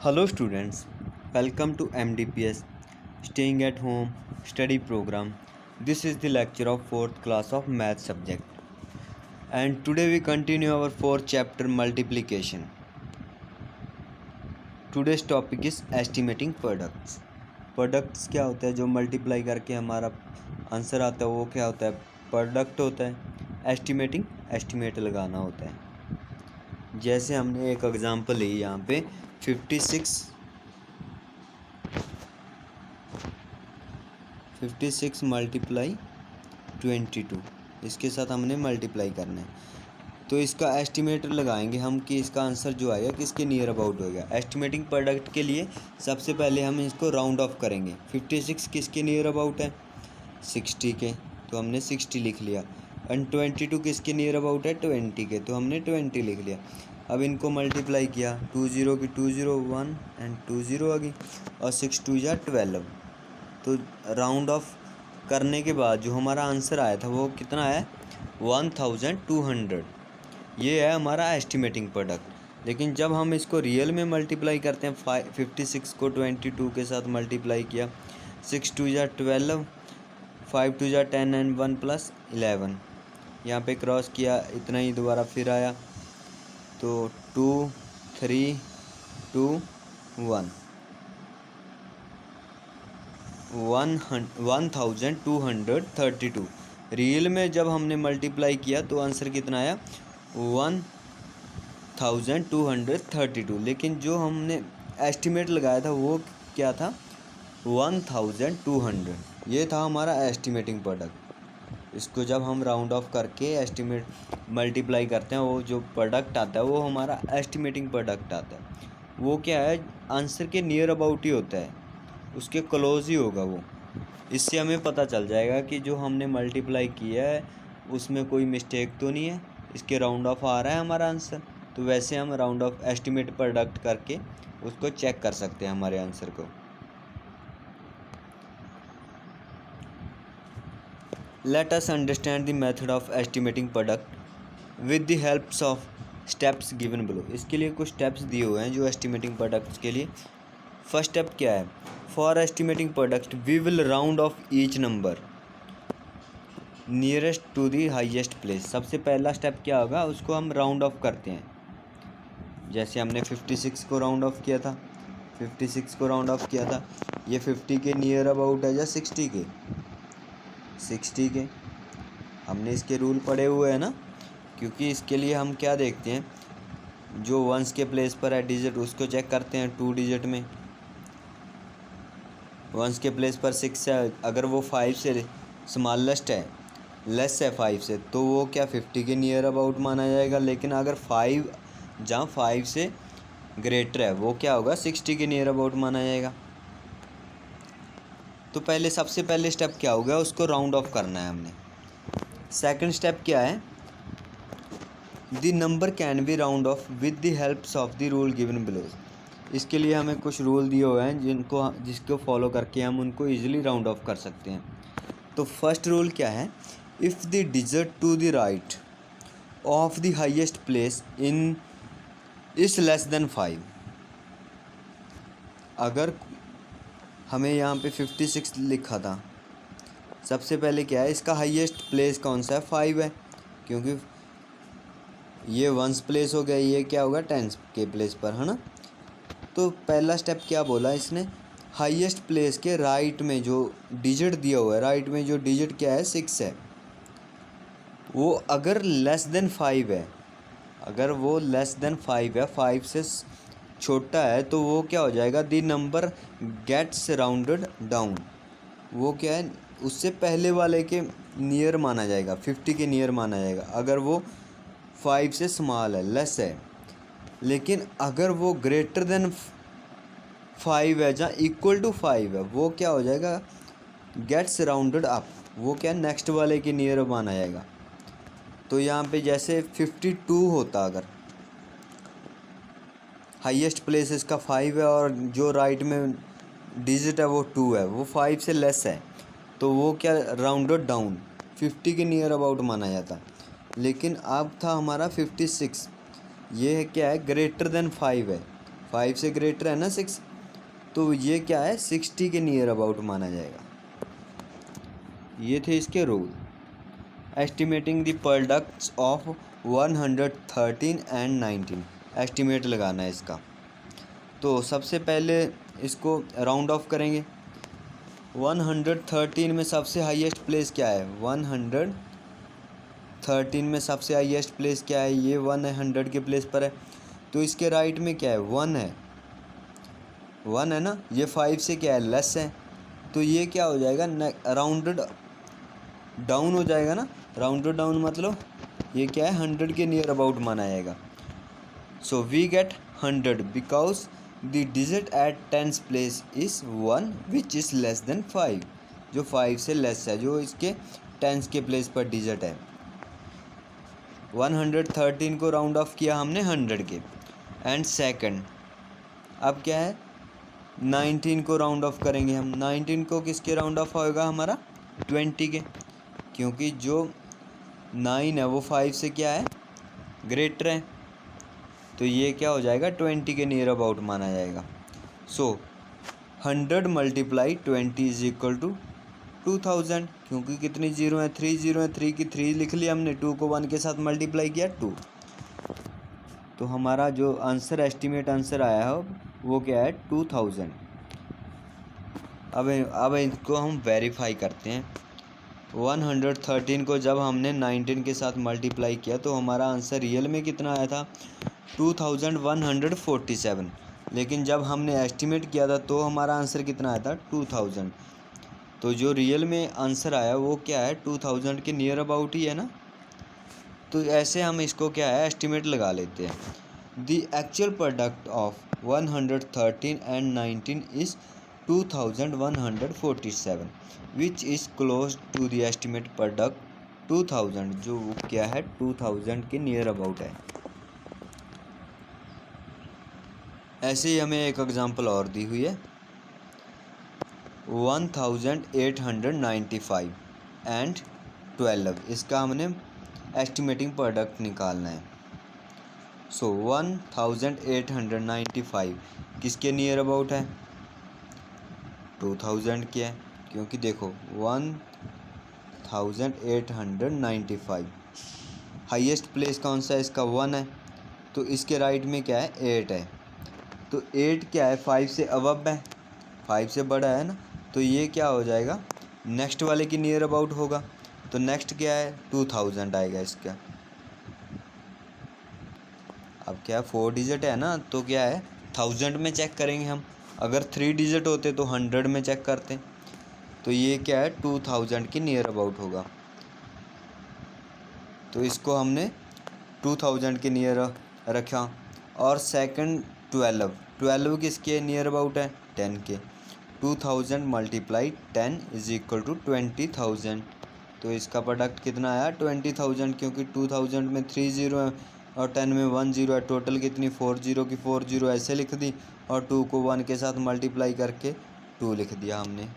Hello students, welcome to MDPS Staying at Home Study Program. This is the lecture of 4th class of Math subject. And today we continue our 4th chapter multiplication. Today's topic is estimating products. Products क्या होता है जो multiply करके हमारा answer आता है वो क्या होता है? प्रोडक्ट होता है. एस्टिमेटिंग एस्टिमेट लगाना होता है. जैसे हमने एक एग्जांपल ली यहाँ पे 56 मल्टीप्लाई 22 इसके साथ हमने मल्टीप्लाई करना है. तो इसका एस्टिमेट लगाएंगे हम कि इसका आंसर जो आएगा किसके नियर अबाउट होगा. एस्टिमेटिंग प्रोडक्ट के लिए सबसे पहले हम इसको राउंड ऑफ करेंगे. 56 किसके नियर अबाउट है? 60 के, तो हमने 60 लिख लिया. एंड 22 किसके नियर अबाउट है? 20 के, तो हमने 20 लिख लिया. अब इनको मल्टीप्लाई किया, 20 की 201 एंड 20 आ गई और 6 2 या 12. तो राउंड ऑफ करने के बाद जो हमारा आंसर आया था वो कितना है? 1200. ये है हमारा एस्टिमेटिंग प्रोडक्ट. लेकिन जब हम इसको रियल में मल्टीप्लाई करते हैं 56 को 22 के साथ मल्टीप्लाई किया, 6 2 या 12, 5 2 या 10 एंड 1 + 11. यहाँ पे क्रॉस किया, इतना ही दोबारा फिर आया, तो 2 3 2 1 1232. रियल में जब हमने मल्टीप्लाई किया तो आंसर कितना आया? 1232. लेकिन जो हमने एस्टिमेट लगाया था वो क्या था? 1200. ये था हमारा एस्टिमेटिंग प्रोडक्ट. इसको जब हम राउंड ऑफ करके एस्टिमेट मल्टीप्लाई करते हैं, वो जो प्रोडक्ट आता है वो हमारा एस्टिमेटिंग प्रोडक्ट आता है. वो क्या है? आंसर के नियर अबाउट ही होता है, उसके क्लोज ही होगा वो. इससे हमें पता चल जाएगा कि जो हमने मल्टीप्लाई किया है उसमें कोई मिस्टेक तो नहीं है, इसके राउंड ऑफ आ रहा है हमारा आंसर. तो वैसे हम राउंड ऑफ एस्टिमेट प्रोडक्ट करके उसको चेक कर सकते हैं हमारे आंसर को. Let us understand the method of estimating product with the helps of steps given below. इसके लिए कुछ स्टेप्स दिए हुए हैं जो एस्टिमेटिंग प्रोडक्ट्स के लिए. फर्स्ट स्टेप क्या है? For estimating product we will round off each number nearest to the highest place. सबसे पहला स्टेप क्या होगा? उसको हम राउंड ऑफ करते हैं. जैसे हमने 56 को राउंड ऑफ किया था, 56 को राउंड ऑफ किया था. ये 50 के नियर अबाउट है या 60 के? 60 के. हमने इसके रूल पढ़े हुए हैं ना, क्योंकि इसके लिए हम क्या देखते हैं, जो वंस के प्लेस पर है डिजिट उसको चेक करते हैं 2 डिजिट में. वंस के प्लेस पर 6 है, अगर वो 5 से स्मॉलेस्ट है, लेस है 5 से, तो वो क्या 50 के नियर अबाउट माना जाएगा. लेकिन अगर 5 जहाँ 5 से ग्रेटर है वो क्या होगा? 60 के नियर अबाउट माना जाएगा. तो पहले सबसे पहले स्टेप क्या होगा? उसको राउंड ऑफ करना है हमने. सेकंड स्टेप क्या है? The number can be round of with the helps of the rule given below. इसके लिए हमें कुछ रूल दिए हुए हैं जिसको फॉलो करके हम उनको इजीली राउंड ऑफ कर सकते हैं. तो फर्स्ट रूल क्या है? If the digit to the right of the highest place in is less than 5. अगर हमें यहाँ पे 56 लिखा था, सबसे पहले क्या है? इसका हाईएस्ट प्लेस कौन सा है? 5 है, क्योंकि ये 1s प्लेस हो गया, ये क्या होगा? 10s के प्लेस पर, है ना. तो पहला स्टेप क्या बोला इसने? हाईएस्ट प्लेस के राइट में जो डिजिट दिया हुआ है, राइट में जो डिजिट क्या है? 6 है. वो अगर लेस देन 5 है, अगर वो लेस देन 5 है, 5 से छोटा है, तो वो क्या हो जाएगा? The number gets rounded down. वो क्या है? उससे पहले वाले के नियर माना जाएगा, 50 के नियर माना जाएगा, अगर वो 5 से स्मॉल है, लेस है. लेकिन अगर वो ग्रेटर देन 5 है, जहाँ इक्वल टू 5 है, वो क्या हो जाएगा? Gets rounded up. वो क्या? नेक्स्ट वाले के नियर माना जाएगा. तो यहाँ पे जैसे 52 होता, अगर हाईएस्ट प्लेस इसका 5 है और जो राइट में डिजिट है वो 2 है, वो 5 से लेस है, तो वो क्या? राउंडेड डाउन 50 के नियर अबाउट माना जाता. लेकिन अब था हमारा 56, ये है क्या है? ग्रेटर देन 5 है. 5 से ग्रेटर है ना 6, तो ये क्या है 60 के नियर अबाउट माना जाएगा। ये थे इसके rule. Estimating the products of 113 and 19, estimate लगाना है इसका। तो सबसे पहले इसको राउंड ऑफ करेंगे। 113 में सबसे हाईएस्ट प्लेस क्या है, 113 में सबसे हाईएस्ट प्लेस क्या है, ये 100 के प्लेस पर है। तो इसके राइट में क्या है, 1 है, 1 है ना, ये 5 से क्या है लेस है, तो ये क्या हो जाएगा राउंडेड डाउन हो जाएगा ना। राउंडेड डाउन मतलब ये क्या है 100 के नियर अबाउट माना जाएगा। So we get 100 because the digit at 10th place is 1 which is less than 5, जो 5 से लेस है, जो इसके 10th के प्लेस पर डिजिट है। 113 को राउंड ऑफ किया हमने 100 के। एंड सेकंड अब क्या है 19 को राउंड ऑफ करेंगे हम। 19 को किसके राउंड ऑफ होएगा हमारा 20 के, क्योंकि जो 9 है वो 5 से क्या है ग्रेटर है, तो ये क्या हो जाएगा 20 के नियर अबाउट माना जाएगा। सो 100 मल्टीप्लाई 20 इज इक्वल टू 2000, क्योंकि कितनी जीरो है 3 जीरो है, 3 की 3 लिख लिया हमने, 2 को 1 के साथ मल्टीप्लाई किया 2। तो हमारा जो आंसर एस्टिमेट आंसर आया है वो क्या है 2000। अब इसको हम वेरीफाई करते हैं। 113 को जब हमने 19 के साथ मल्टीप्लाई किया तो हमारा आंसर रियल में कितना आया था 2147, लेकिन जब हमने एस्टिमेट किया था तो हमारा आंसर कितना आया था 2000। तो जो रियल में आंसर आया वो क्या है 2000 के नियर अबाउट ही है ना। तो ऐसे हम इसको क्या है एस्टिमेट लगा लेते हैं। The actual product of 113 and 19 is 2147 which is close to the estimate product 2000, जो क्या है 2000 के नियर अबाउट है। ऐसे ही हमें एक एग्जांपल और दी हुई है 1895 एंड 12, इसका हमने एस्टिमेटिंग प्रोडक्ट निकालना है। सो 1895 किसके नियर अबाउट है 2000 के है, क्योंकि देखो 1895 हाईएस्ट प्लेस कौन सा है इसका 1 है, तो इसके राइट में क्या है 8 है, तो 8 क्या है 5 से अबव है, 5 से बड़ा है ना, तो ये क्या हो जाएगा नेक्स्ट वाले की नियर अबाउट होगा। तो नेक्स्ट क्या है 2000 आएगा इसका। अब क्या है 4 डिजिट है ना, तो क्या है 1000 में चेक करेंगे हम, अगर 3 डिजिट होते तो 100 में चेक करते, तो ये क्या है 2000 के नियर अबाउट होगा। तो इसको हमने 2000 के नियर रखा। और सेकंड 12 किसके नियर अबाउट है 10 के, 2000 मल्टीप्लाई 10 इज इक्वल टू 20,000, तो इसका प्रोडक्ट कितना आया 20,000, क्योंकि 2000 में 3 जीरो है और 10 में 1 जीरो है, टोटल कितनी 4 जीरो की 4 जीरो ऐसे लिख दी और 2 को 1 के साथ मल्टीप्लाई करके 2 लिख दिया हमने।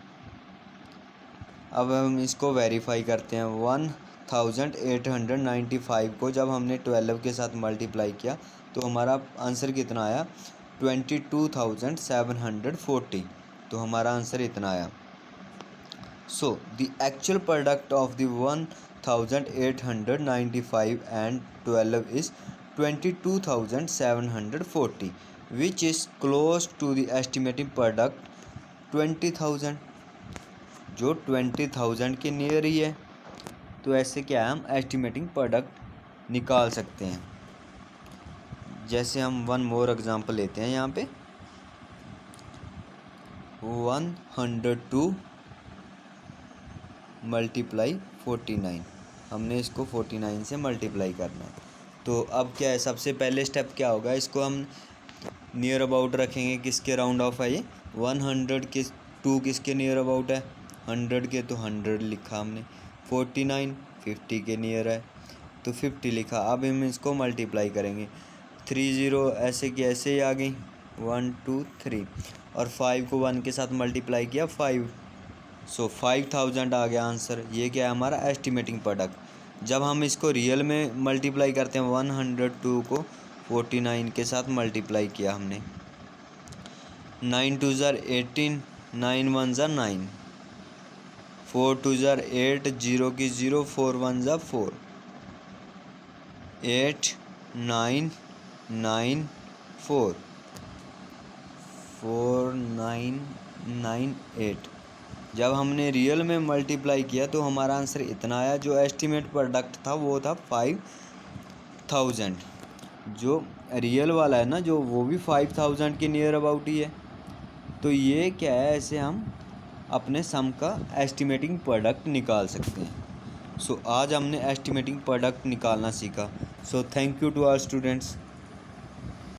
अब हम इसको वेरीफाई करते हैं। 1895 को जब हमने 12 के साथ मल्टीप्लाई किया तो हमारा आंसर कितना आया 22,740, तो हमारा आंसर इतना आया। So the actual product of the 1895 and 12 is 22,740 which is close to the estimating product 20,000, जो 20,000 के नियर ही है। तो ऐसे क्या है हम एस्टिमेटिंग प्रोडक्ट निकाल सकते हैं। जैसे हम वन मोर एग्जांपल लेते हैं यहाँ पे 102 मल्टीप्लाई 49, हमने इसको 49 से मल्टीप्लाई करना है। तो अब क्या है सबसे पहले स्टेप क्या होगा, इसको हम नियर अबाउट रखेंगे, किसके राउंड ऑफ है ये 100 के, 2 किसके नियर अबाउट है 100 के, तो 100 लिखा हमने, 49 50 के नियर है तो 50 लिखा। अब हम इसको मल्टीप्लाई करेंगे, 3 जीरो ऐसे की ऐसे ही आ गई 1 2 3, और 5 को 1 के साथ मल्टीप्लाई किया 5, सो 5000 आ गया आंसर। ये क्या है हमारा एस्टिमेटिंग प्रोडक्ट। जब हम इसको रियल में मल्टीप्लाई करते हैं 102 को 49 के साथ मल्टीप्लाई किया हमने 9 2 ज़ार 18, 9 1 ज़ार 9, 4 2 ज़ार 8, 0 की 0, 4 1 ज़ार 4, 8 9 9 4, 4 9 9 8। जब हमने रियल में मल्टीप्लाई किया तो हमारा आंसर इतना आया। जो एस्टीमेट प्रोडक्ट था वो था 5000। जो रियल वाला है ना, जो वो भी 5000 के नियर अबाउट ही है। तो ये क्या है, ऐसे हम अपने सम का एस्टिमेटिंग प्रोडक्ट निकाल सकते हैं। सो आज हमने एस्टिमेटिंग प्रोडक्ट निकालना सीखा। So thank you to our students.